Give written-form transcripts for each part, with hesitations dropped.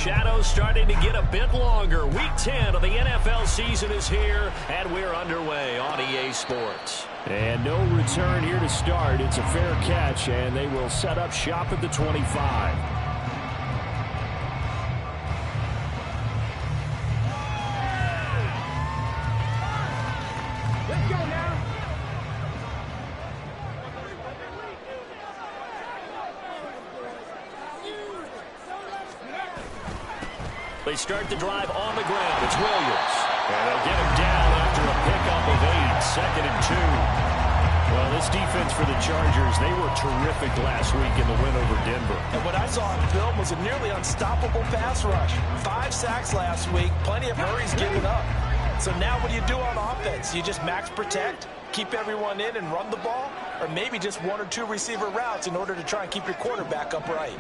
shadows starting to get a bit longer. Week 10 of the NFL season is here, and we're underway on EA Sports. And no return here to start. It's a fair catch, and they will set up shop at the 25. Let's go now. They start the drive on the ground. It's Williams. And they'll get him down after a pickup of 8, 2nd and 2. Well, this defense for the Chargers, they were terrific last week in the win over Denver. And what I saw on film was a nearly unstoppable pass rush. 5 sacks last week, plenty of hurries given up. So now what do you do on offense? You just max protect, keep everyone in and run the ball, or maybe just 1 or 2 receiver routes in order to try and keep your quarterback upright.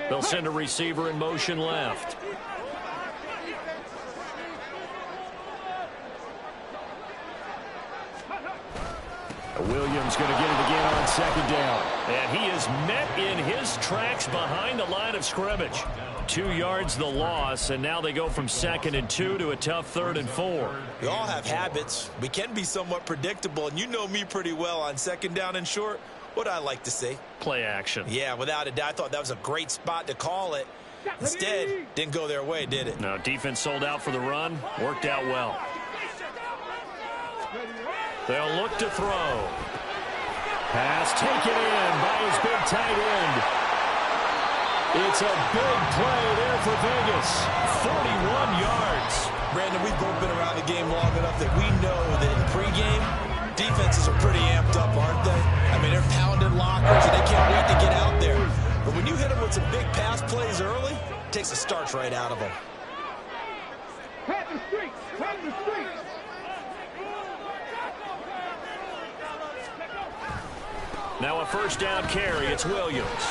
They'll send a receiver in motion left. Williams going to get it again on 2nd down. And he is met in his tracks behind the line of scrimmage. 2 yards the loss, and now they go from 2nd and 2 to a tough 3rd and 4. We all have habits. We can be somewhat predictable, and you know me pretty well on 2nd down and short. What I like to say? Play action. Yeah, without a doubt. I thought that was a great spot to call it. Instead, didn't go their way, did it? No, defense sold out for the run. Worked out well. They'll look to throw. Pass taken in by his big tight end. It's a big play there for Vegas. 41 yards. Brandon, we've both been around the game long enough that we know that in pregame, defenses are pretty amped up, aren't they? I mean, they're pounding lockers, and they can't wait to get out there. But when you hit them with some big pass plays early, it takes the starch right out of them. Head the streets. Head the streets. Now a 1st down carry. It's Williams.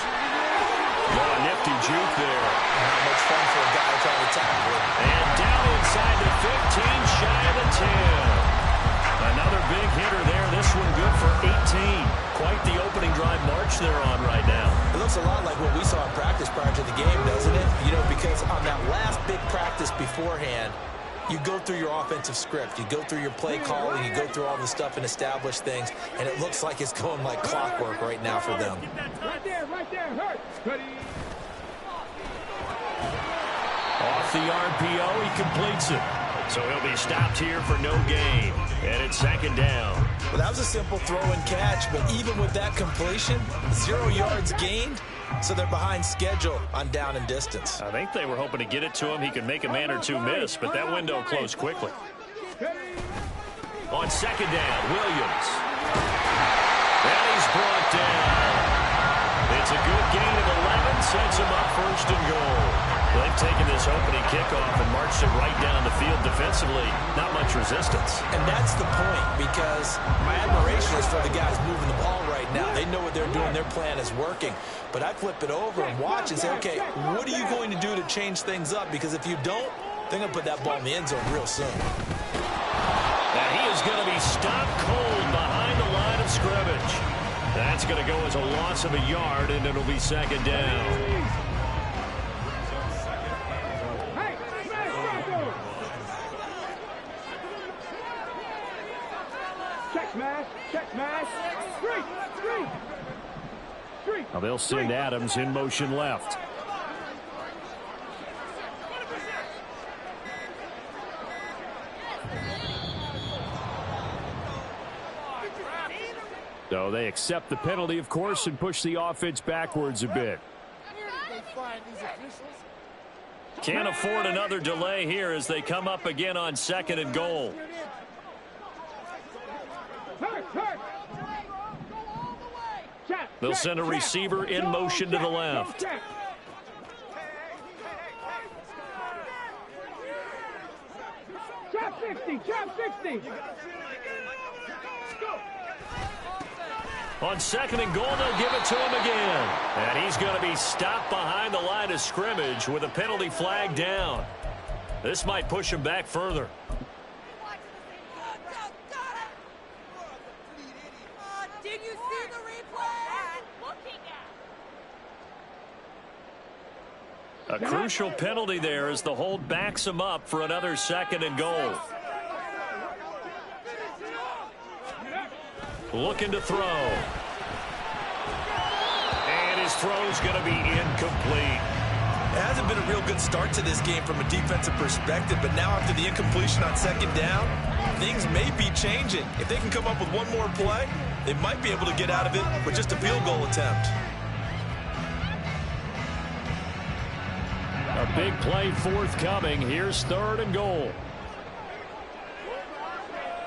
Oh, a nifty juke there. Not much fun for a guy trying to tackle it. And down inside the 15, shy of the 10. Another big hitter there. This one good for 18. Quite the opening drive march they're on right now. It looks a lot like what we saw in practice prior to the game, doesn't it? You know, because on that last big practice beforehand, you go through your offensive script. You go through your play calling. You go through all the stuff and establish things. And it looks like it's going like clockwork right now for them. Right there, hurt. Ready. Off the RPO, he completes it. So he'll be stopped here for no gain. And it's 2nd down. Well, that was a simple throw and catch, but even with that completion, 0 yards gained, so they're behind schedule on down and distance. I think they were hoping to get it to him. He could make a man or 2 miss, but that window closed quickly. On 2nd down, Williams. And he's brought down. It's a good gain of 11, sets him up 1st and goal. They've taken this opening kickoff and marched it right down the field defensively. Not much resistance. And that's the point, because my admiration is for the guys moving the ball right now. They know what they're doing. Their plan is working. But I flip it over and watch and say, okay, what are you going to do to change things up? Because if you don't, they're going to put that ball in the end zone real soon. And he is going to be stopped cold behind the line of scrimmage. That's going to go as a loss of a yard, and it'll be 2nd down. Check smash. Street. Now they'll send Adams in motion left. So they accept the penalty, of course, and push the offense backwards a bit. Can't afford another delay here as they come up again on 2nd and goal. They'll send a receiver in motion to the left. Trap 60. On 2nd and goal, they'll give it to him again. And he's going to be stopped behind the line of scrimmage with a penalty flag down. This might push him back further. Did you see the replay? A crucial penalty there as the hold backs him up for another 2nd and goal. Looking to throw. And his throw's going to be incomplete. It hasn't been a real good start to this game from a defensive perspective, but now after the incompletion on 2nd down, things may be changing. If they can come up with one more play, they might be able to get out of it with just a field goal attempt. A big play forthcoming. Here's 3rd and goal.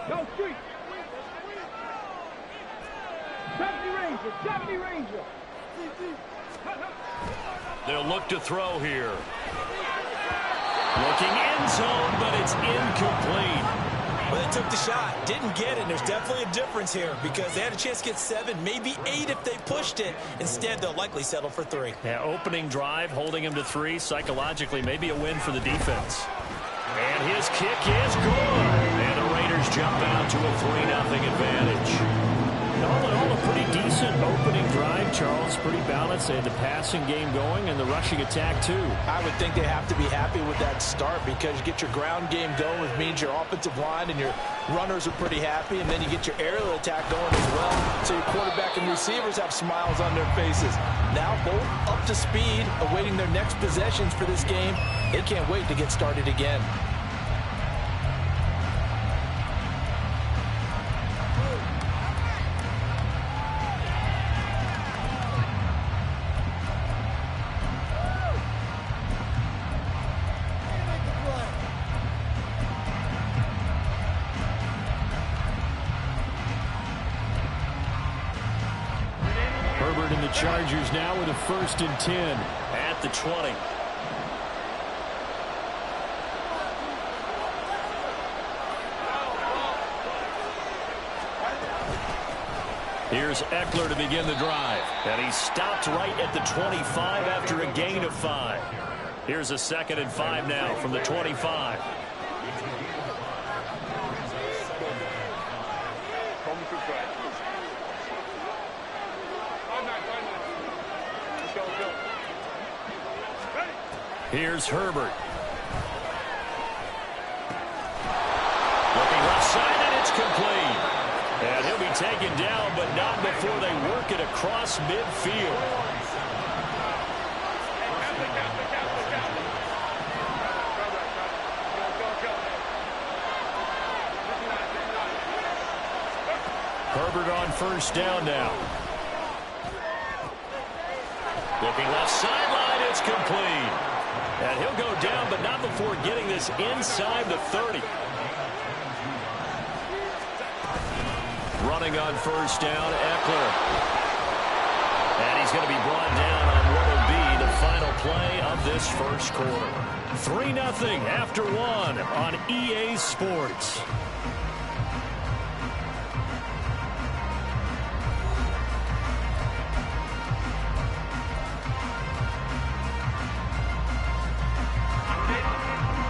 Go street. Deputy Ranger. They'll look to throw here. Looking end zone, but it's incomplete. Well, they took the shot, didn't get it. There's definitely a difference here because they had a chance to get 7, maybe 8 if they pushed it. Instead, they'll likely settle for 3. Yeah, opening drive, holding him to 3. Psychologically, maybe a win for the defense. And his kick is good. And the Raiders jump out to a 3-0 advantage. All in all, a pretty decent opening drive, Charles. Pretty balanced. They had the passing game going and the rushing attack, too. I would think they have to be happy with that start because you get your ground game going, which means your offensive line and your runners are pretty happy, and then you get your aerial attack going as well. So your quarterback and receivers have smiles on their faces. Now both up to speed, awaiting their next possessions for this game. They can't wait to get started again. Chargers now with a 1st and 10 at the 20. Here's Eckler to begin the drive. And he stopped right at the 25 after a gain of 5. Here's a 2nd and 5 now from the 25. Here's Herbert. Looking left side, and it's complete. And he'll be taken down, but not before they work it across midfield. Herbert on 1st down now. Looking left sideline, it's complete. And he'll go down, but not before getting this inside the 30. Running on 1st down, Eckler. And he's going to be brought down on what will be the final play of this 1st quarter. 3-0 after 1 on EA Sports.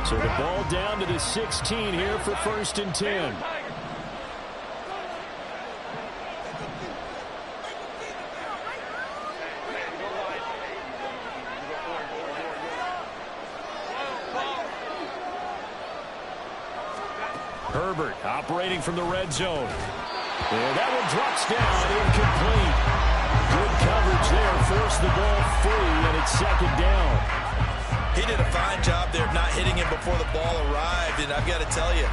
So the ball down to the 16 here for 1st and 10. Herbert operating from the red zone. And that one drops down, incomplete. Good coverage there, forced the ball free, and it's 2nd down. He did a fine job there of not hitting him before the ball arrived, and I've got to tell you,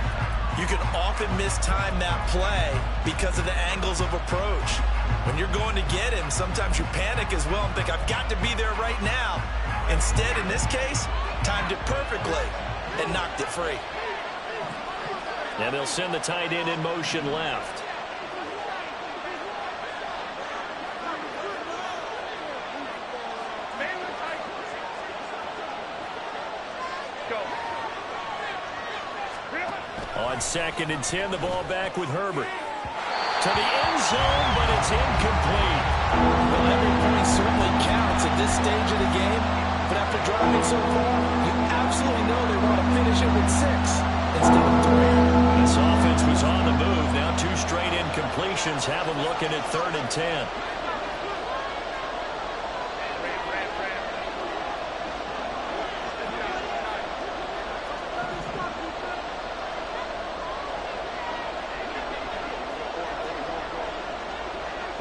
you can often mistime that play because of the angles of approach. When you're going to get him, sometimes you panic as well and think, I've got to be there right now. Instead, in this case, timed it perfectly and knocked it free. And they'll send the tight end in motion left. On 2nd and 10, the ball back with Herbert. To the end zone, but it's incomplete. Well, every point certainly counts at this stage of the game. But after driving so far, you absolutely know they want to finish it with 6 instead of 3. This offense was on the move. Now 2 straight incompletions have them looking at 3rd and 10.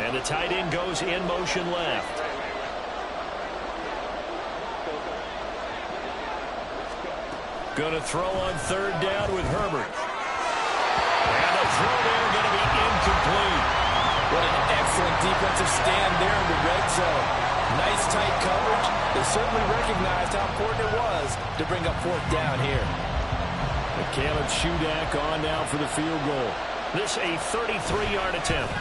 And the tight end goes in motion left. Going to throw on third down with Herbert. And the throw there going to be incomplete. What an excellent defensive stand there in the red zone. Nice tight coverage. They certainly recognized how important it was to bring up fourth down here. And Caleb Shudak on now for the field goal. This a 33-yard attempt.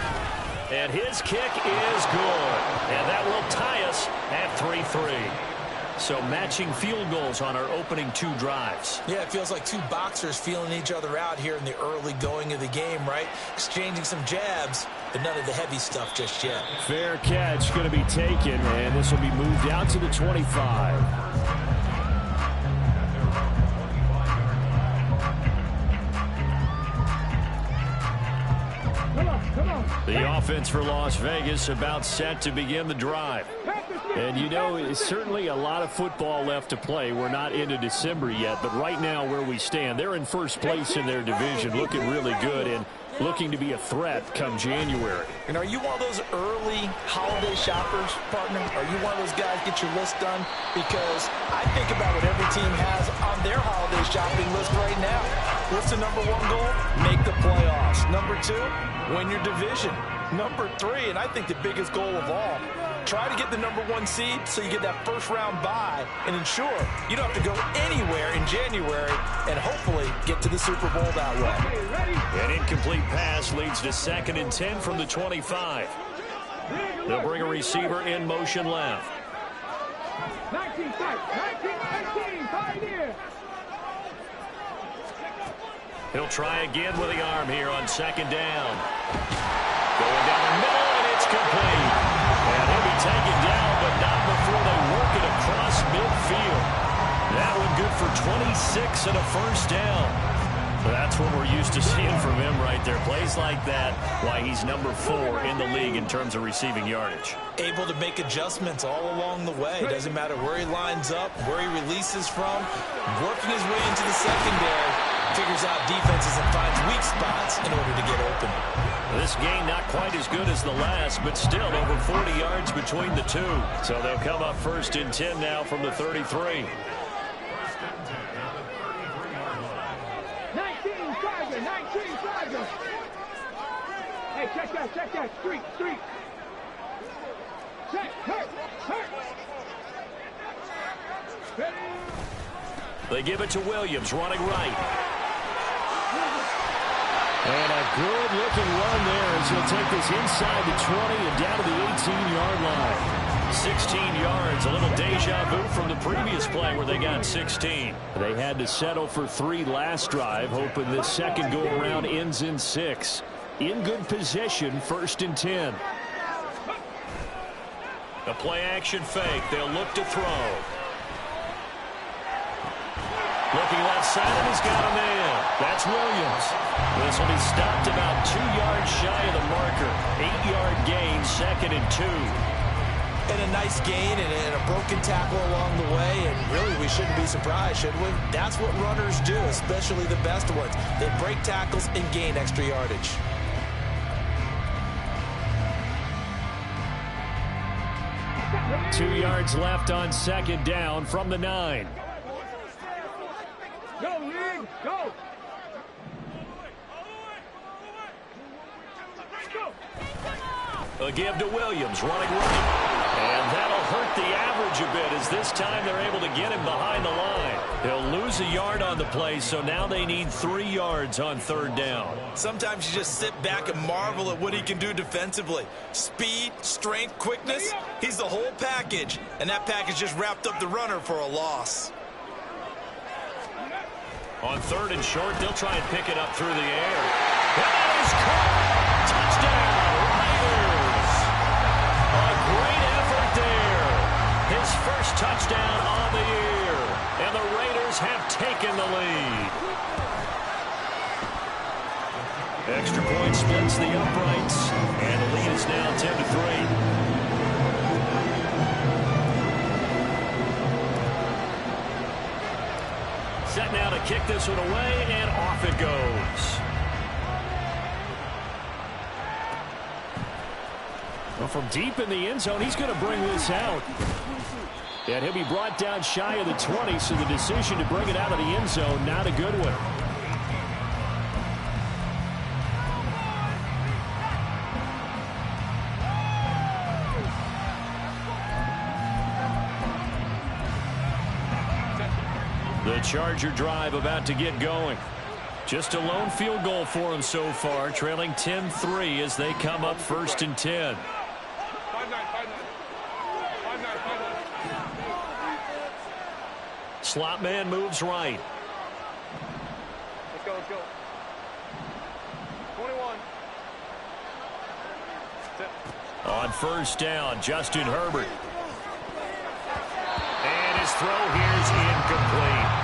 And his kick is good. And that will tie us at 3-3. So matching field goals on our opening two drives. Yeah, it feels like two boxers feeling each other out here in the early going of the game, right? Exchanging some jabs, but none of the heavy stuff just yet. Fair catch going to be taken, and this will be moved out to the 25. The offense for Las Vegas about set to begin the drive. And you know, it's certainly a lot of football left to play. We're not into December yet, but right now where we stand, they're in first place in their division, looking really good and looking to be a threat come January. And are you one of those early holiday shoppers, partner? Are you one of those guys get your list done? Because I think about what every team has on their holiday shopping list right now. What's the number one goal? Make the playoffs. Number two, win your division. Number three, and I think the biggest goal of all, try to get the number one seed so you get that first round bye and ensure you don't have to go anywhere in January and hopefully get to the Super Bowl that way. An incomplete pass leads to 2nd and 10 from the 25. They'll bring a receiver in motion left. 19 fight, 19, 18, 5 here. He'll try again with the arm here on 2nd down. Going down the middle, and it's complete. And he'll be taken down, but not before they work it across midfield. That one good for 26 and a first down. That's what we're used to seeing from him right there. Plays like that, why he's number 4 in the league in terms of receiving yardage. Able to make adjustments all along the way. Doesn't matter where he lines up, where he releases from. Working his way into the secondary, figures out defenses and finds weak spots in order to get open. This game not quite as good as the last, but still over 40 yards between the two. So they'll come up 1st and 10 now from the 33. 19 Tiger, 19 Tiger. Hey, check that, street. Check, hurt. Ready? They give it to Williams, running right. And a good-looking run there as he'll take this inside the 20 and down to the 18-yard line. 16 yards, a little deja vu from the previous play where they got 16. They had to settle for 3 last drive, hoping this second go-around ends in 6. In good position, 1st and 10. A play-action fake. They'll look to throw. Looking left side, and he's got a man. That's Williams. This will be stopped about 2 yards shy of the marker. 8-yard gain, 2nd and 2. And a nice gain and a broken tackle along the way. And really, we shouldn't be surprised, should we? That's what runners do, especially the best ones. They break tackles and gain extra yardage. Two yards left on 2nd down from the 9. Go, League, go. A give to Williams, running right. And that'll hurt the average a bit as this time they're able to get him behind the line. They'll lose a yard on the play, so now they need 3 yards on 3rd down. Sometimes you just sit back and marvel at what he can do defensively. Speed, strength, quickness, he's the whole package. And that package just wrapped up the runner for a loss. On 3rd and short, they'll try and pick it up through the air. That is caught! Touchdown, Raiders! A great effort there. His first touchdown on the year. And the Raiders have taken the lead. Extra point splits the uprights. And the lead is now 10-3. Set now to kick this one away, and off it goes. from deep in the end zone, he's going to bring this out. And he'll be brought down shy of the 20, so the decision to bring it out of the end zone, not a good one. The Charger drive about to get going. Just a lone field goal for them so far, trailing 10-3 as they come up 1st and 10. Slot man moves right. Let's go, let's go. 21. On 1st down, Justin Herbert. And his throw here's incomplete.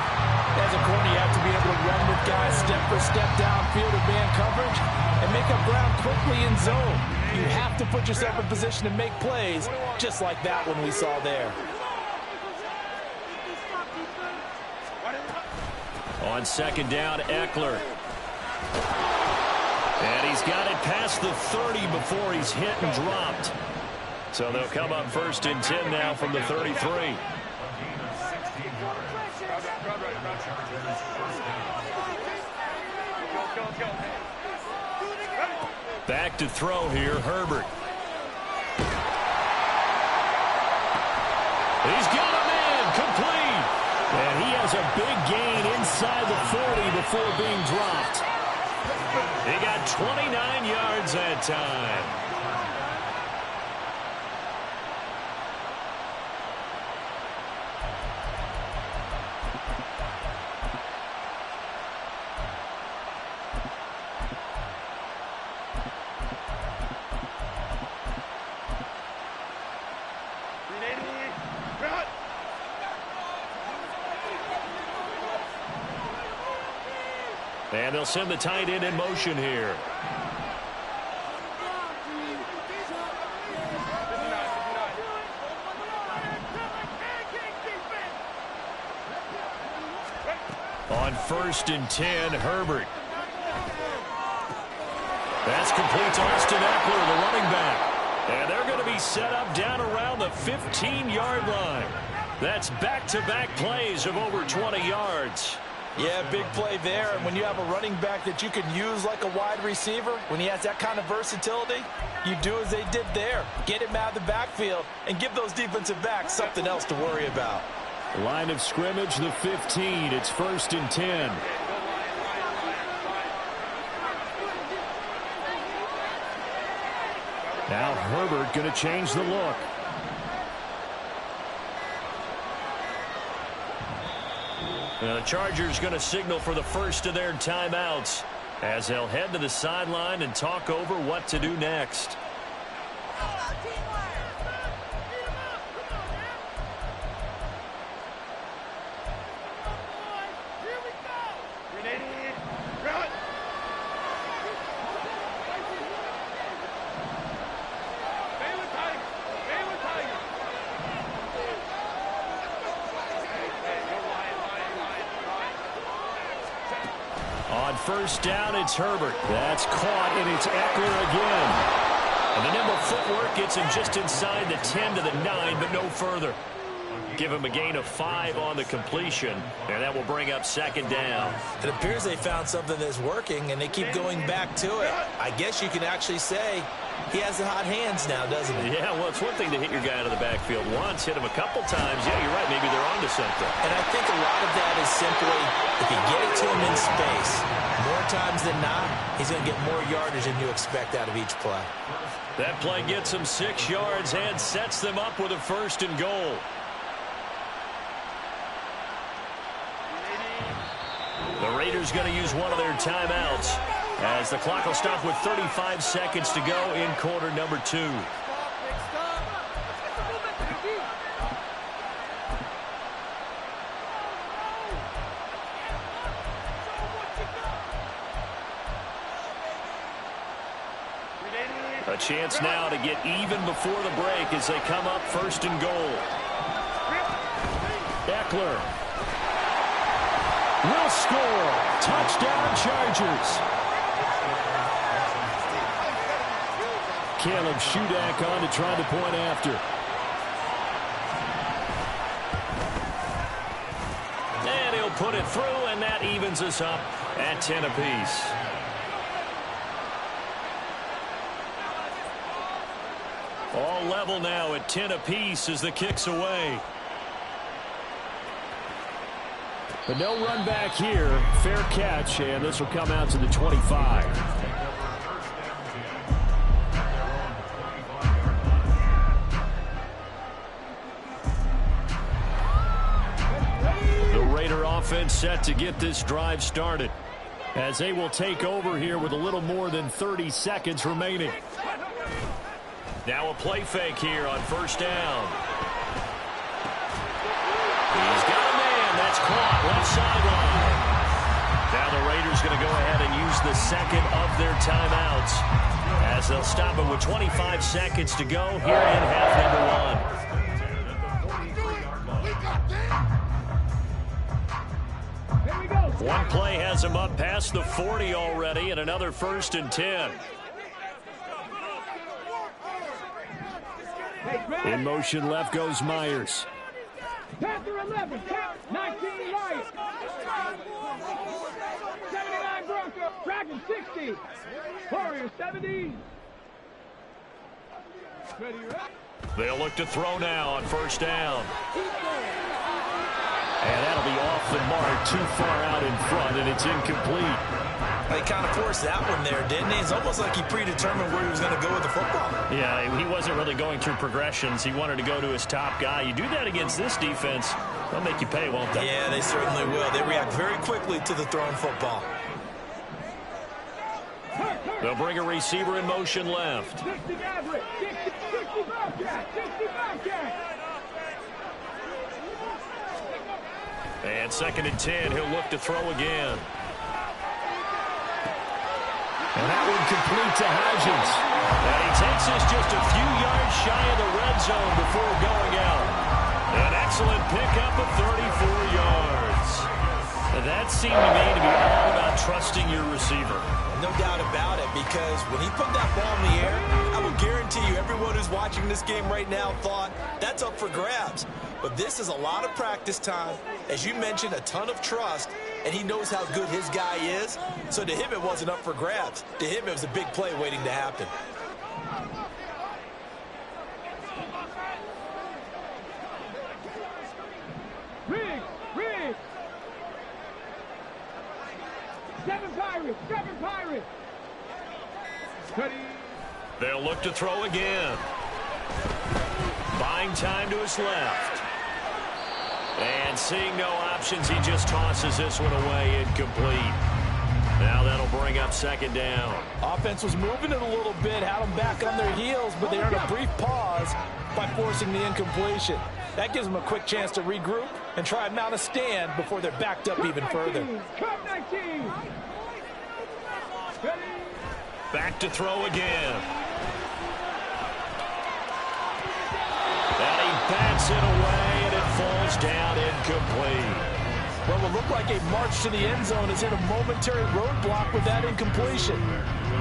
As a corner, you have to be able to run with guys step for step downfield in man coverage and make up ground quickly in zone. You have to put yourself in position to make plays, just like that one we saw there. On 2nd down, Eckler. And he's got it past the 30 before he's hit and dropped. So they'll come up 1st and 10 now from the 33. Back to throw here, Herbert. He's got a man, complete. And he has a big gain inside the 40 before being dropped. He got 29 yards that time. And they'll send the tight end in motion here. On 1st and 10, Herbert. That's complete to Austin Eckler, the running back. And they're going to be set up down around the 15-yard line. That's back-to-back plays of over 20 yards. Yeah, big play there. And when you have a running back that you can use like a wide receiver, when he has that kind of versatility, you do as they did there. Get him out of the backfield and give those defensive backs something else to worry about. Line of scrimmage, the 15. It's 1st and 10. Now Herbert going to change the look. Now the Chargers going to signal for the first of their timeouts as they'll head to the sideline and talk over what to do next. On 1st down, it's Herbert. That's caught, and it's Eckler again. And the nimble footwork gets him just inside the 10 to the 9, but no further. Give him a gain of 5 on the completion, and that will bring up 2nd down. It appears they found something that's working, and they keep going back to it. I guess you can actually say he has the hot hands now, doesn't he? Yeah, well, it's one thing to hit your guy out of the backfield once, hit him a couple times. Yeah, you're right. Maybe they're onto something. And I think a lot of that is simply if you get it to him in space, more times than not, he's going to get more yardage than you expect out of each play. That play gets him 6 yards and sets them up with a 1st and goal. The Raiders going to use one of their timeouts as the clock will stop with 35 seconds to go in quarter number 2. A chance now to get even before the break as they come up 1st and goal. Eckler will score. Touchdown, Chargers. Caleb Shudak on to try the point after. And he'll put it through, and that evens us up at 10 apiece. All level now at 10 apiece as the kick's away. But no run back here. Fair catch, and this will come out to the 25. The Raider offense set to get this drive started, as they will take over here with a little more than 30 seconds remaining. Now a play fake here on first down. He's got a man. That's caught left sideline. Now the Raiders going to go ahead and use the second of their timeouts, as they'll stop it with 25 seconds to go here in half number one. One play has him up past the 40 already, and another 1st and 10. In motion left goes Myers. Panther 11, 19 right. 79 Bronco, Dragon 60. Warrior 70. Ready, right? They'll look to throw now on first down. And that'll be off the mark, too far out in front, and it's incomplete. They kind of forced that one there, didn't he? It's almost like he predetermined where he was going to go with the football. Yeah, he wasn't really going through progressions. He wanted to go to his top guy. You do that against this defense, they'll make you pay, won't they? Yeah, they certainly will. They react very quickly to the thrown football. They'll bring a receiver in motion left. 60 average, 60 Bobcat, 60 Bobcat. And 2nd and 10, he'll look to throw again. And that one complete to Hodgins. And he takes this just a few yards shy of the red zone before going out. An excellent pickup of 34 yards. And that seemed to me to be all about trusting your receiver. No doubt about it, because when he put that ball in the air, I will guarantee you everyone who's watching this game right now thought that's up for grabs. But this is a lot of practice time. As you mentioned, a ton of trust, and he knows how good his guy is. So to him, it wasn't up for grabs. To him, it was a big play waiting to happen. Riggs. 7 Pirates. They'll look to throw again. Buying time to his left. And seeing no options, he just tosses this one away, incomplete. Now that'll bring up 2nd down. Offense was moving it a little bit, had them back on their heels, but they earned a brief pause by forcing the incompletion. That gives them a quick chance to regroup and try and mount a stand before they're backed up even further. Back to throw again. And he bats it away, and it falls down incomplete. What will look like a march to the end zone has hit a momentary roadblock with that incompletion.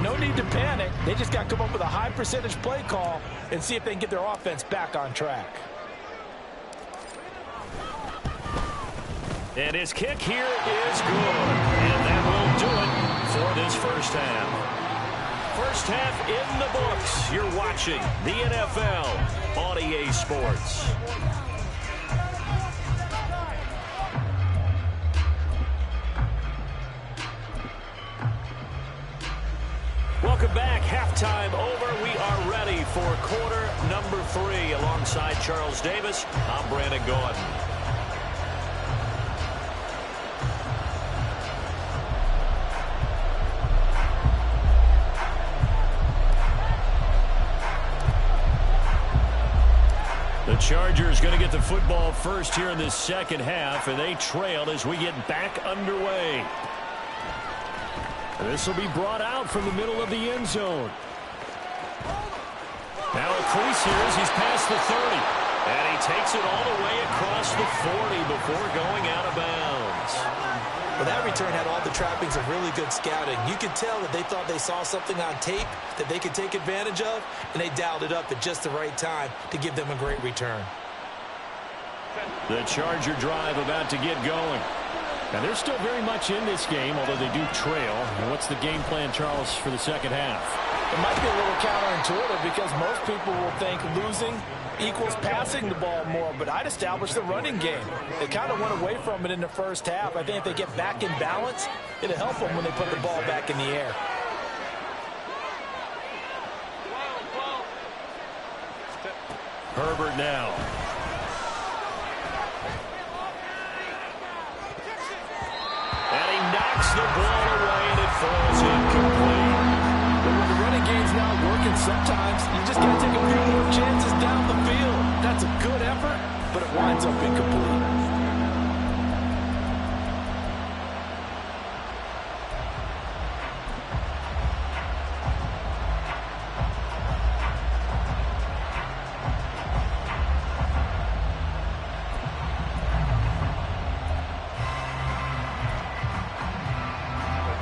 No need to panic. They just got to come up with a high percentage play call and see if they can get their offense back on track. And his kick here is good. And that will do it for this first half. First half in the books. You're watching the NFL on EA Sports. Welcome back. Halftime over. We are ready for quarter number 3. Alongside Charles Davis, I'm Brandon Gordon. The Chargers going to get the football first here in this second half, and they trail as we get back underway. This will be brought out from the middle of the end zone. Now a crease here as he's past the 30. And he takes it all the way across the 40 before going out of bounds. Well, that return had all the trappings of really good scouting. You could tell that they thought they saw something on tape that they could take advantage of, and they dialed it up at just the right time to give them a great return. The Charger drive about to get going. Now, they're still very much in this game, although they do trail. And what's the game plan, Charles, for the second half? It might be a little counterintuitive because most people will think losing equals passing the ball more, but I'd establish the running game. They kind of went away from it in the first half. I think if they get back in balance, it'll help them when they put the ball back in the air. Herbert now. And he knocks the ball away, and it falls incomplete. But when the running game's not working, sometimes you just got to take a few more chances down the field. That's a good effort, but it winds up incomplete.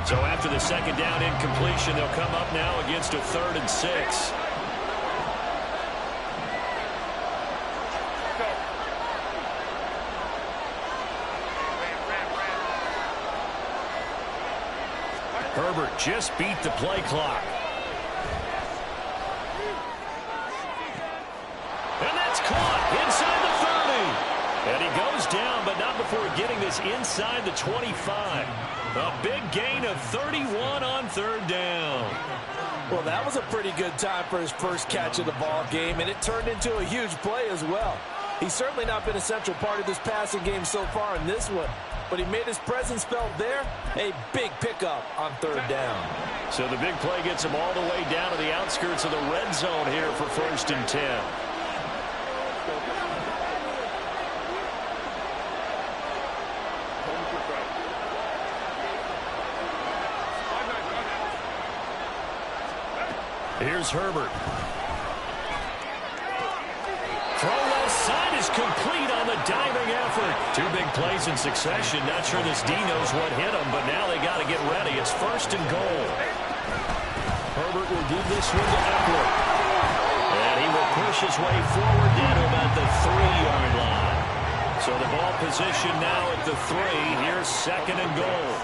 So after the second down incompletion, they'll come up now against a 3rd and 6. Herbert just beat the play clock. And that's caught inside the 30. And he goes down, but not before getting this inside the 25. A big gain of 31 on 3rd down. Well, that was a pretty good time for his first catch of the ball game, and it turned into a huge play as well. He's certainly not been a central part of this passing game so far in this one, but he made his presence felt there. A big pickup on 3rd down. So the big play gets him all the way down to the outskirts of the red zone here for 1st and 10. Here's Herbert. Throw left side is complete on the diving effort. 2 big plays in succession. Not sure this D knows what hit him, but now they got to get ready. It's 1st and goal. Herbert will give this one to Eckler. And he will push his way forward down to about the 3-yard line. So the ball position now at the 3. Here's 2nd and goal.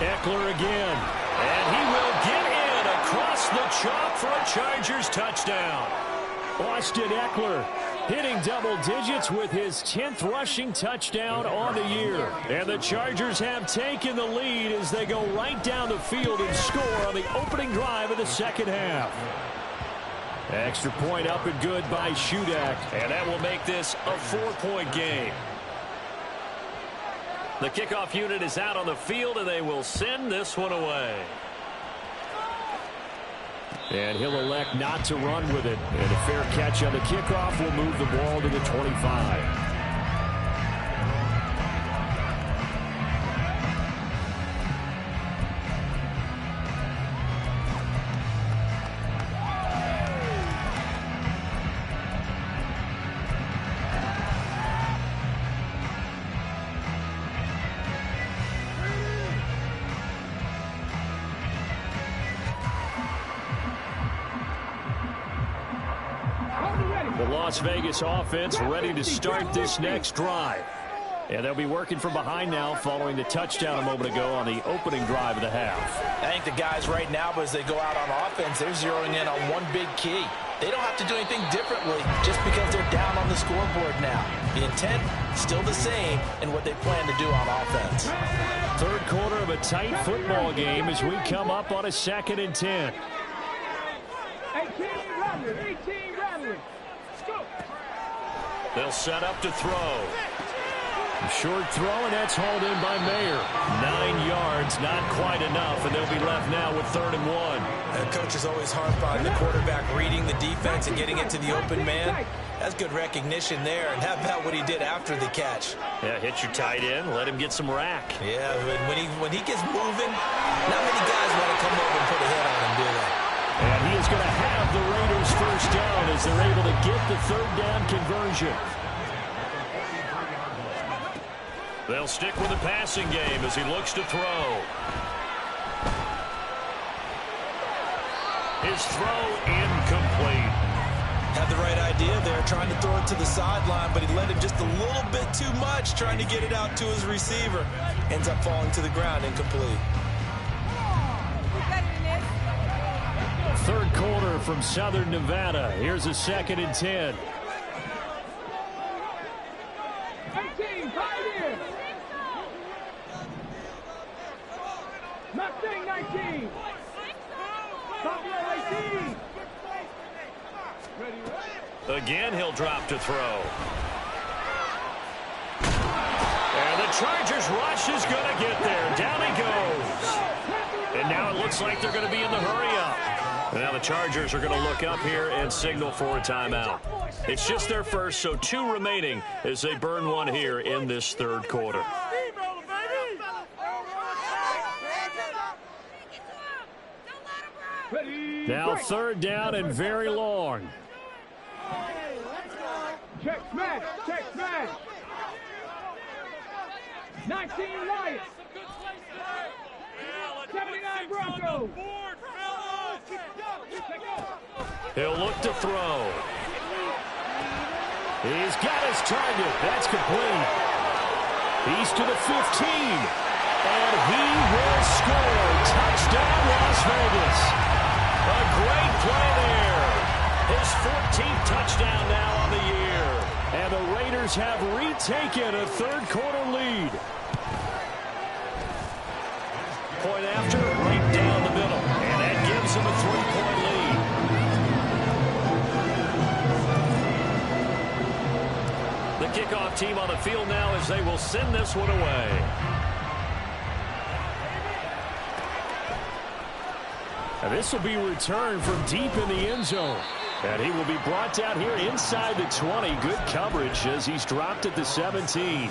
Eckler again, and he will get in across the chalk for a Chargers touchdown. Austin Eckler hitting double digits with his 10th rushing touchdown on the year. And the Chargers have taken the lead as they go right down the field and score on the opening drive of the second half. Extra point up and good by Shudak, and that will make this a 4-point game. The kickoff unit is out on the field, and they will send this one away. And he'll elect not to run with it. And a fair catch on the kickoff will move the ball to the 25. Las Vegas offense ready to start this next drive. And they'll be working from behind now following the touchdown a moment ago on the opening drive of the half. I think the guys right now, as they go out on offense, they're zeroing in on one big key. They don't have to do anything differently just because they're down on the scoreboard now. The intent, still the same in what they plan to do on offense. 3rd quarter of a tight football game as we come up on a 2nd and 10. 18 rattling. They'll set up to throw. Short throw, and that's hauled in by Mayer. 9 yards, not quite enough, and they'll be left now with 3rd and 1. The coach is always harp on the quarterback reading the defense and getting it to the open man. That's good recognition there, and how about what he did after the catch? Yeah, hit your tight end, let him get some rack. Yeah, when he gets moving, not many guys want to come over and put a hit on him, do they? And he is going to have the Raiders first down as they're able to get the 3rd down conversion. They'll stick with the passing game as he looks to throw. His throw incomplete. Had the right idea there, trying to throw it to the sideline, but he let him just a little bit too much, trying to get it out to his receiver. Ends up falling to the ground, incomplete. Third quarter from Southern Nevada. Here's a 2nd and 10. 18, right here. Nothing, 19. Top row, 18. Again, he'll drop to throw. And the Chargers rush is going to get there. Down he goes. And now it looks like they're going to be in the hurry-up. And now the Chargers are going to look up here and signal for a timeout. It's just their first, so 2 remaining as they burn one here in this third quarter. Now 3rd down and very long. Check smash, check smash. 19 Lions. 79 Broncos. He'll look to throw. He's got his target. That's complete. He's to the 15. And he will score. Touchdown, Las Vegas. A great play there. His 14th touchdown now on the year. And the Raiders have retaken a third quarter lead. Point after, right down the middle. And that gives him a 3-point lead. The kickoff team on the field now as they will send this one away. And this will be returned from deep in the end zone. And he will be brought down here inside the 20. Good coverage as he's dropped at the 17.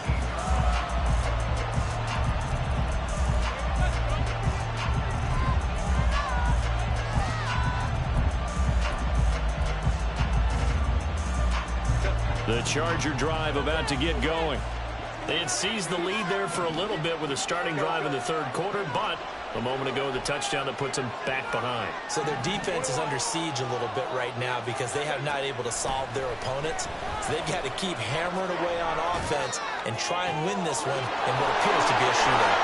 The Charger drive about to get going. They had seized the lead there for a little bit with a starting drive in the third quarter, but a moment ago the touchdown that puts them back behind. So their defense is under siege a little bit right now because they have not able to solve their opponents. So they've got to keep hammering away on offense and try and win this one in what appears to be a shootout.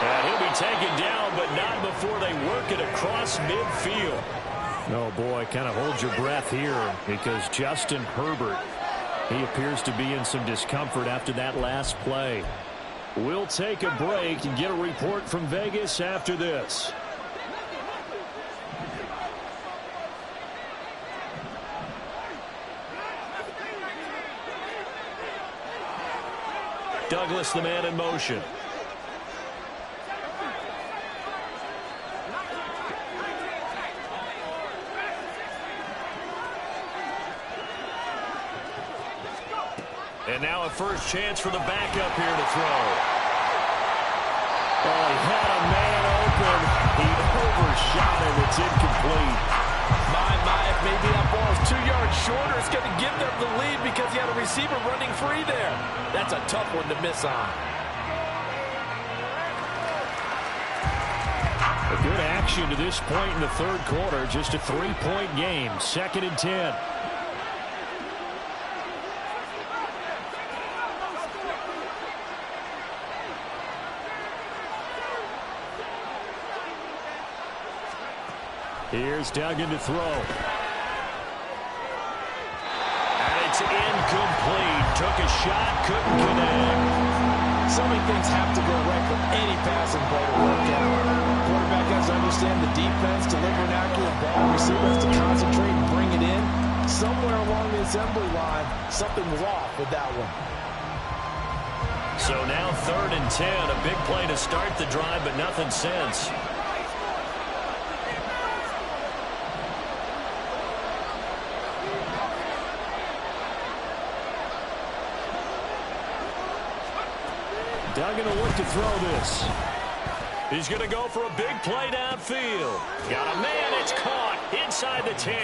And he'll be taken down, but not before they work it across midfield. Oh, boy, kind of hold your breath here because Justin Herbert, he appears to be in some discomfort after that last play. We'll take a break and get a report from Vegas after this. Douglas, the man in motion. And now a first chance for the backup here to throw. Oh, he had a man open. He overshot it. It's incomplete. My, if maybe that ball is 2 yards shorter, it's going to give them the lead because he had a receiver running free there. That's a tough one to miss on. A good action to this point in the third quarter. Just a 3-point game. 2nd and 10. Here's Duggan to throw. And it's incomplete. Took a shot, couldn't connect. So many things have to go right for any passing play to work out. Quarterback has to understand the defense, deliver an accurate ball. Receiver has to concentrate and bring it in. Somewhere along the assembly line, something was off with that one. So now 3rd and 10. A big play to start the drive, but nothing since. Duggan will look to throw this. He's going to go for a big play downfield. Got a man. It's caught inside the 10.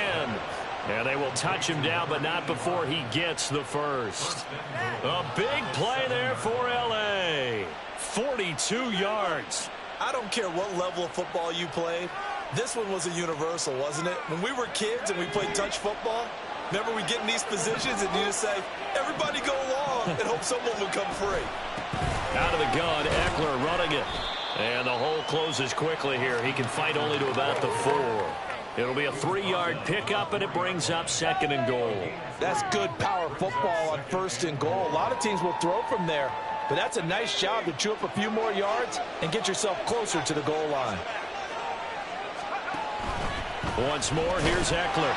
And they will touch him down, but not before he gets the first. A big play there for L.A. 42 yards. I don't care what level of football you played. This one was a universal, wasn't it? When we were kids and we played touch football, remember we get in these positions and you just say, everybody go along, and hope someone would come free. Out of the gun, Eckler running it. And the hole closes quickly here. He can fight only to about the 4. It'll be a 3-yard pickup, and it brings up 2nd and goal. That's good power football on 1st and goal. A lot of teams will throw from there, but that's a nice job to chew up a few more yards and get yourself closer to the goal line. Once more, here's Eckler.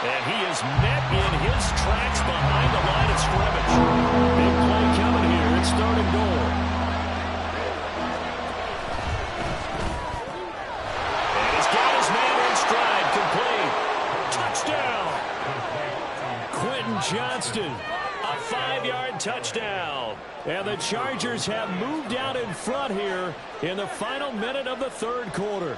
And he is met in his tracks behind the line of scrimmage. Big play coming here. It's 3rd and goal. And he's got his man in stride. Complete. Touchdown. Quentin Johnston. A 5-yard touchdown. And the Chargers have moved out in front here in the final minute of the 3rd quarter.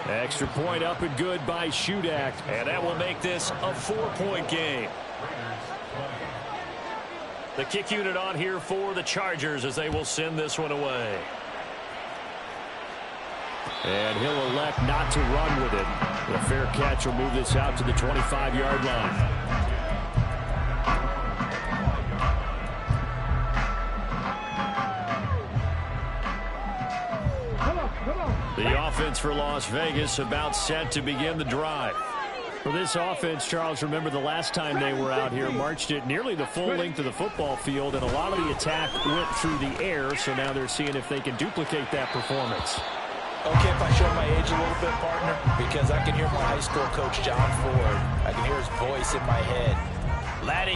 Extra point up and good by Shudak, and that will make this a 4-point game. The kick unit on here for the Chargers as they will send this one away. And he'll elect not to run with it. The fair catch will move this out to the 25-yard line. The offense for Las Vegas about set to begin the drive. For this offense, Charles, remember the last time they were out here, marched it nearly the full length of the football field, and a lot of the attack went through the air, so now they're seeing if they can duplicate that performance. Okay, if I show my age a little bit, partner, because I can hear my high school coach, John Ford. I can hear his voice in my head. Laddie,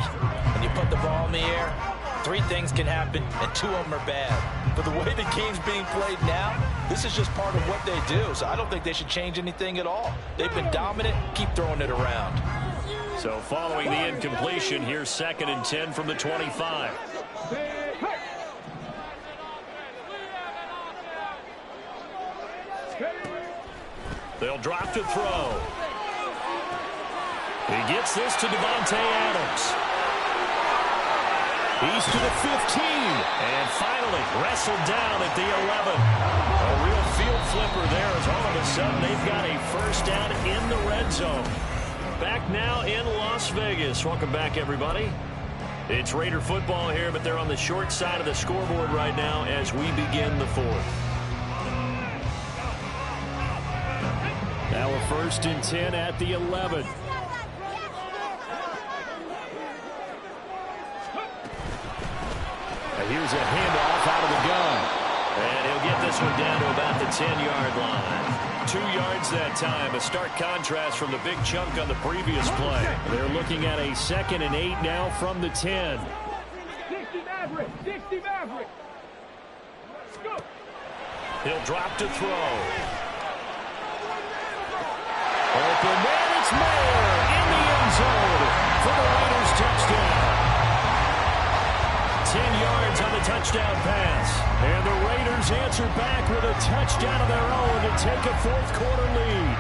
when you put the ball in the air, 3 things can happen, and 2 of them are bad. But the way the game's being played now, this is just part of what they do. So I don't think they should change anything at all. They've been dominant. Keep throwing it around. So following the incompletion, here's 2nd and 10 from the 25. They'll drop to throw. He gets this to Devontae Adams. He's to the 15, and finally wrestled down at the 11. A real field flipper there as all of a sudden they've got a first down in the red zone. Back now in Las Vegas. Welcome back, everybody. It's Raider football here, but they're on the short side of the scoreboard right now as we begin the 4th. Now a 1st and 10 at the 11. Here's a handoff out of the gun. And he'll get this one down to about the 10-yard line. 2 yards that time. A stark contrast from the big chunk on the previous play. They're looking at a 2nd and 8 now from the 10. 60 Maverick. 60 Maverick. Go. He'll drop to throw. Open man, it's Mayer in the end zone for the Raiders touchdown. 10 yards on the touchdown pass. And the Raiders answer back with a touchdown of their own to take a 4th quarter lead.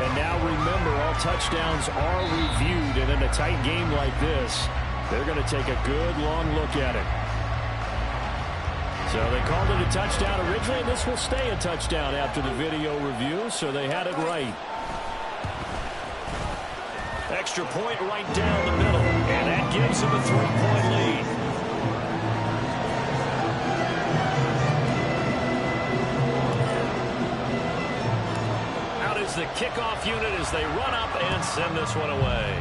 And now remember, all touchdowns are reviewed. And in a tight game like this, they're going to take a good long look at it. So they called it a touchdown originally, and this will stay a touchdown after the video review, so they had it right. Extra point right down the middle, and that gives them a 3-point lead. Out is the kickoff unit as they run up and send this one away.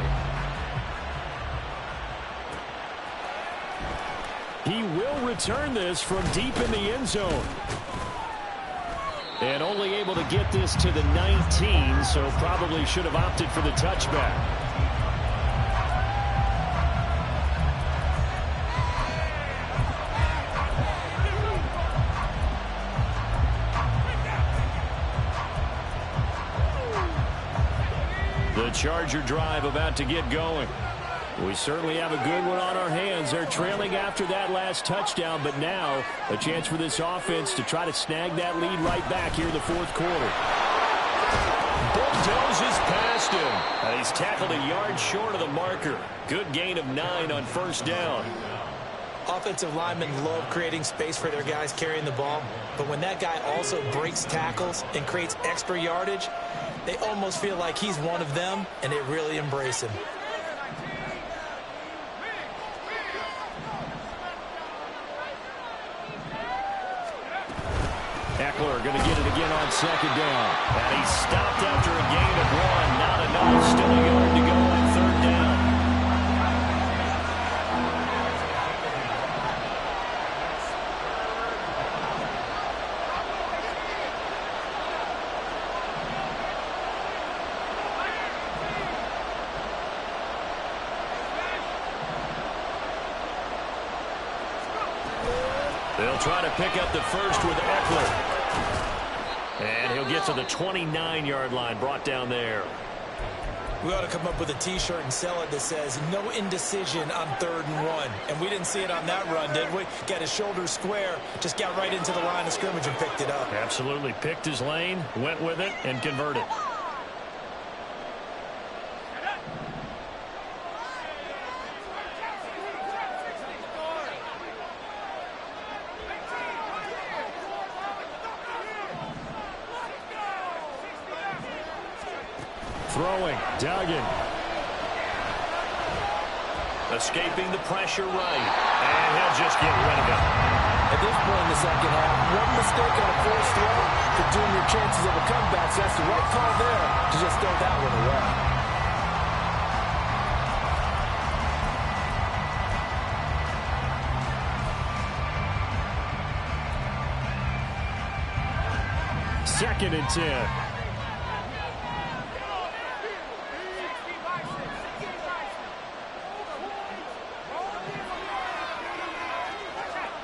He will return this from deep in the end zone. And only able to get this to the 19, so probably should have opted for the touchback. The Charger drive about to get going. We certainly have a good one on our hands. They're trailing after that last touchdown, but now a chance for this offense to try to snag that lead right back here in the fourth quarter. Bulldozes past him. And he's tackled a yard short of the marker. Good gain of 9 on first down. Offensive linemen love creating space for their guys carrying the ball, but when that guy also breaks tackles and creates extra yardage, they almost feel like he's one of them, and they really embrace him. Eckler going to get it again on second down. And he's stopped after a gain of 1. Not enough. Still a yard to go on third down. They'll try to pick up the first with Eckler. And he'll get to the 29-yard line, brought down there. We ought to come up with a T-shirt and sell it that says, no indecision on 3rd and 1. And we didn't see it on that run, did we? Got his shoulders square, just got right into the line of scrimmage and picked it up. Absolutely. Picked his lane, went with it, and converted. Throwing, Duggan. Escaping the pressure right. And he'll just get rid of it. At this point in the second half, one mistake on a forced throw could doom your chances of a comeback. So that's the right call there to just throw that one away. Second and 10.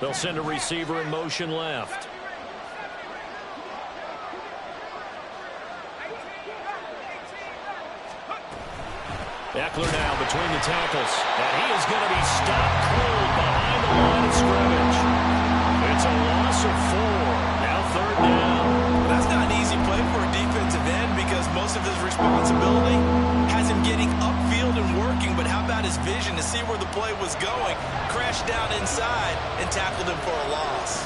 They'll send a receiver in motion left. Eckler now between the tackles. And he is going to be stopped cold behind the line of scrimmage. It's a loss of 4. Now third down. That's not an easy play for a defensive end because most of his responsibility has him getting upfield and working, but how about his vision to see where the play was going? Crashed down inside and tackled him for a loss.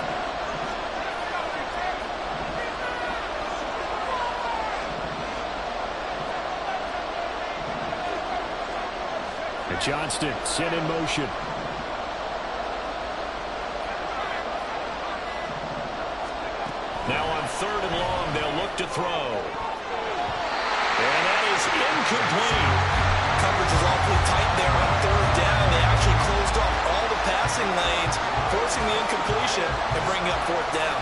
And Johnston set in motion. Now on 3rd and long, they'll look to throw. And that is incomplete. Coverage is awfully tight there on 3rd down. They actually closed off all the passing lanes, forcing the incompletion and bringing up 4th down.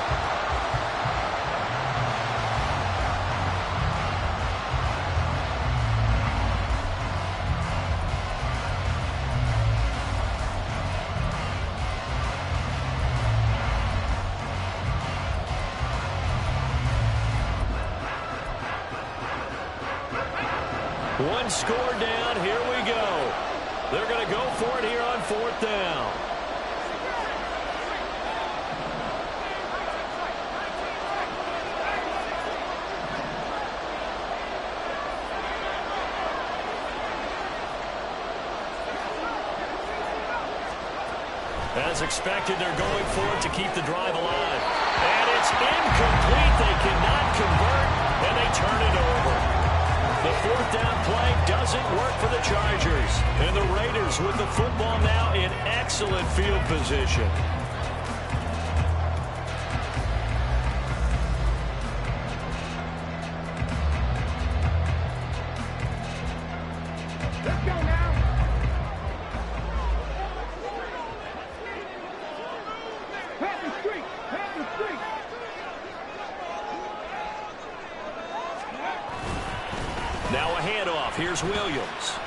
One score down. Here we go. They're going to go for it here on 4th down. As expected, they're going for it to keep the drive alive. And it's incomplete. They cannot convert, and they turn it over. The 4th down play doesn't work for the Chargers. And the Raiders with the football now in excellent field position. Let's go now. Help the street. Help the street. Now a handoff. Here's Williams.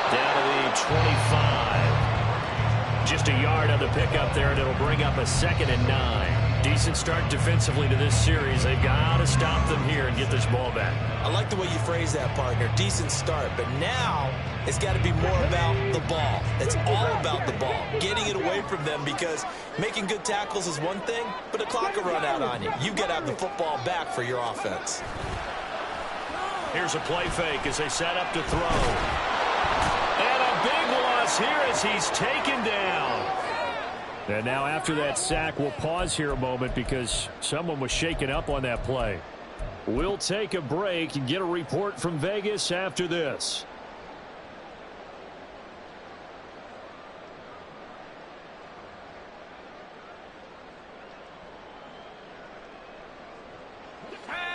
Down to the 25. Just a yard on the pickup there, and it'll bring up a 2nd and 9. Decent start defensively to this series. They've got to stop them here and get this ball back. I like the way you phrase that, partner. Decent start, but now It's got to be more about the ball. It's all about the ball, getting it away from them, because making good tackles is one thing, but a clock will run out on you. You've got to have the football back for your offense. Here's a play fake as they set up to throw. And a big loss here as he's taken down. And now after that sack, we'll pause here a moment because someone was shaken up on that play. We'll take a break and get a report from Vegas after this.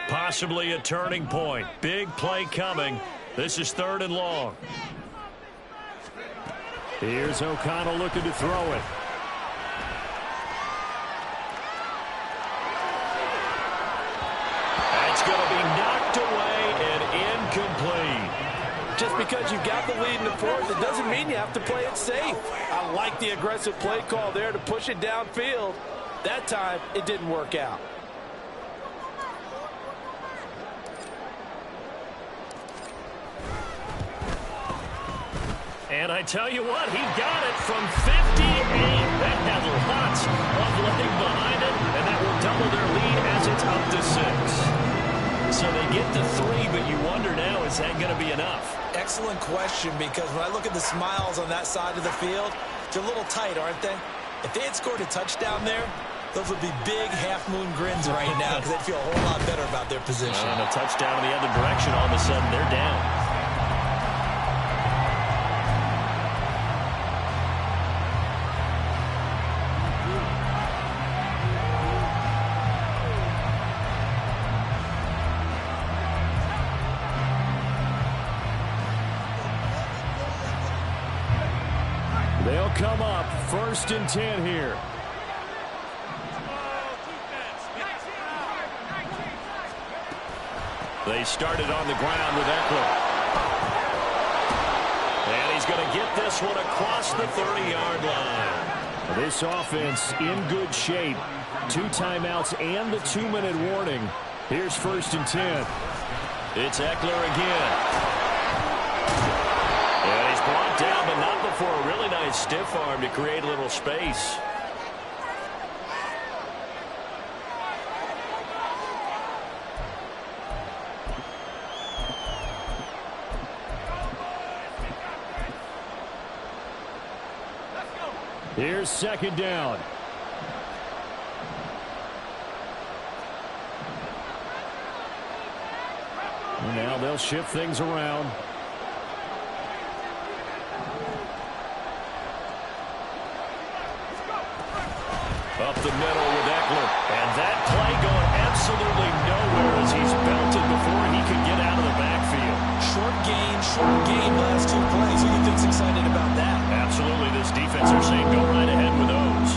Possibly a turning point. Big play coming. This is 3rd and long. Here's O'Connell looking to throw it. That's going to be knocked away and incomplete. Just because you've got the lead in the 4th, it doesn't mean you have to play it safe. I like the aggressive play call there to push it downfield. That time, it didn't work out. And I tell you what, he got it from 58. That had lots of leg behind it, and that will double their lead as it's up to 6. So they get to 3, but you wonder now, is that going to be enough? Excellent question, because when I look at the smiles on that side of the field, they're a little tight, aren't they? If they had scored a touchdown there, those would be big half-moon grins right now, because they'd feel a whole lot better about their position. And a touchdown in the other direction, all of a sudden they're down. They'll come up 1st and 10 here. They started on the ground with Eckler. And he's going to get this one across the 30-yard line. This offense in good shape. 2 timeouts and the 2-minute warning. Here's 1st and 10. It's Eckler again. And he's brought down, but not before a really nice stiff arm to create a little space. Here's 2nd down. And now they'll shift things around. Up the middle with Eckler. And that play going absolutely nowhere as he's belted before he could get out of the backfield. Short game, last 2 plays. Who do you think's excited about that? Absolutely. This defense are saying go right ahead with those.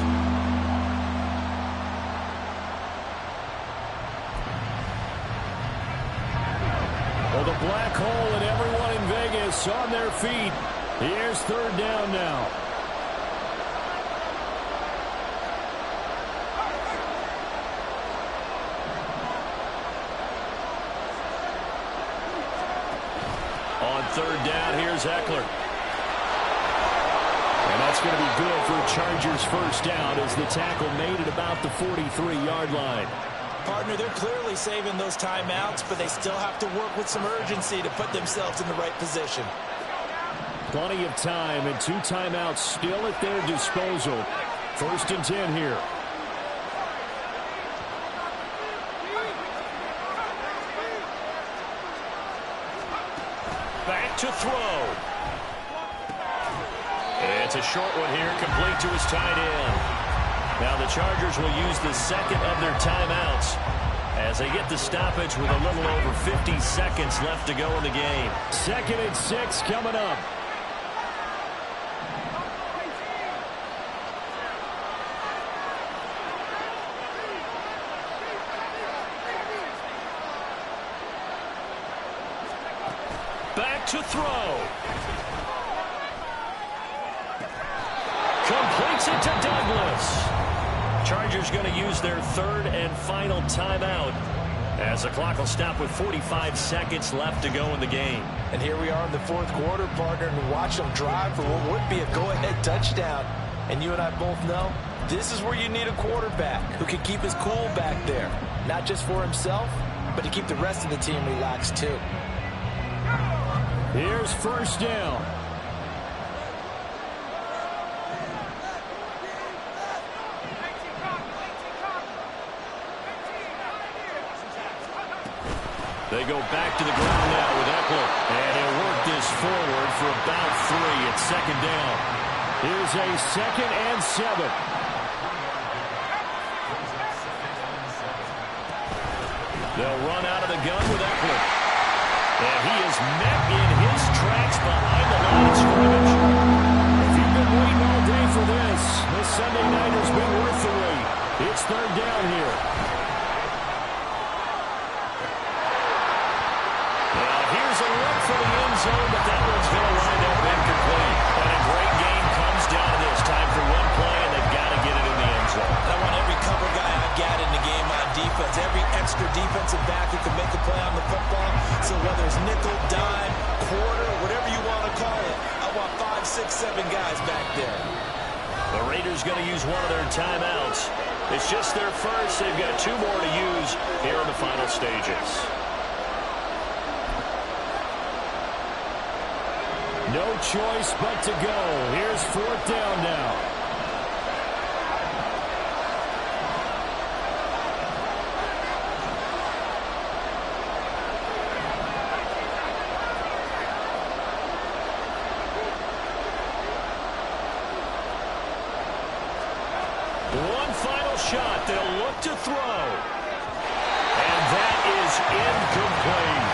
Well, the black hole and everyone in Vegas on their feet. Here's 3rd down now. On 3rd down, here's Eckler. And that's going to be good for a Chargers 1st down as the tackle made it about the 43-yard line. Partner, they're clearly saving those timeouts, but they still have to work with some urgency to put themselves in the right position. Plenty of time and 2 timeouts still at their disposal. 1st and 10 here. Back to throw. It's a short one here, complete to his tight end. Now the Chargers will use the 2nd of their timeouts as they get the stoppage with a little over 50 seconds left to go in the game. 2nd and 6 coming up. Back to throw. Completes it to Douglas. Chargers going to use their 3rd and final timeout As the clock will stop with 45 seconds left to go in the game. And here we are in the fourth quarter, partner, and watch them drive for what would be a go-ahead touchdown. And you and I both know this is where you need a quarterback who can keep his cool back there. Not just for himself, but to keep the rest of the team relaxed too. Here's first down. They go back to the ground now with Eckler. And he'll work this forward for about 3. It's second down. Here's a 2nd and 7. They'll run out of the gun with Eckler. And he is met in his tracks behind the line of scrimmage. If you've been waiting all day for this Sunday night has been worth the wait. It's third down here. Now here's a look for the end zone, but that one's going to wind up incomplete. And a great game comes down to this. Time for one play, and they've got to get it in the end zone. I want every cover guy I've got in the game on defense, every extra defensive back who can make a play on the football. So whether it's nickel, dime, quarter, whatever you want to call it, I want 5, 6, 7 guys back there. The Raiders going to use one of their timeouts. It's just their first. They've got 2 more to use here in the final stages. No choice but to go. Here's fourth down now. One final shot. They'll look to throw. And that is incomplete.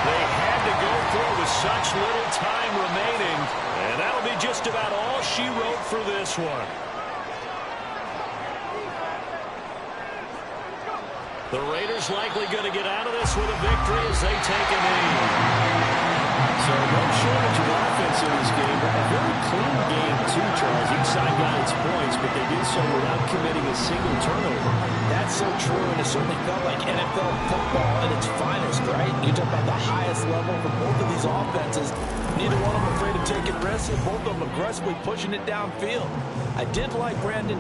They had to go for it with such little time remaining. And that'll be just about all she wrote for this one. The Raiders likely going to get out of this with a victory as they take a knee. So no shortage of offense in this game, but a very clean game too, Charles. Each side got its points, but they did so without committing a single turnover. That's so true, and it certainly felt like NFL football at its finest, right? You talk about the highest level for both of these offenses. Neither one of them afraid of taking risks, and both of them aggressively pushing it downfield. I did like Brandon.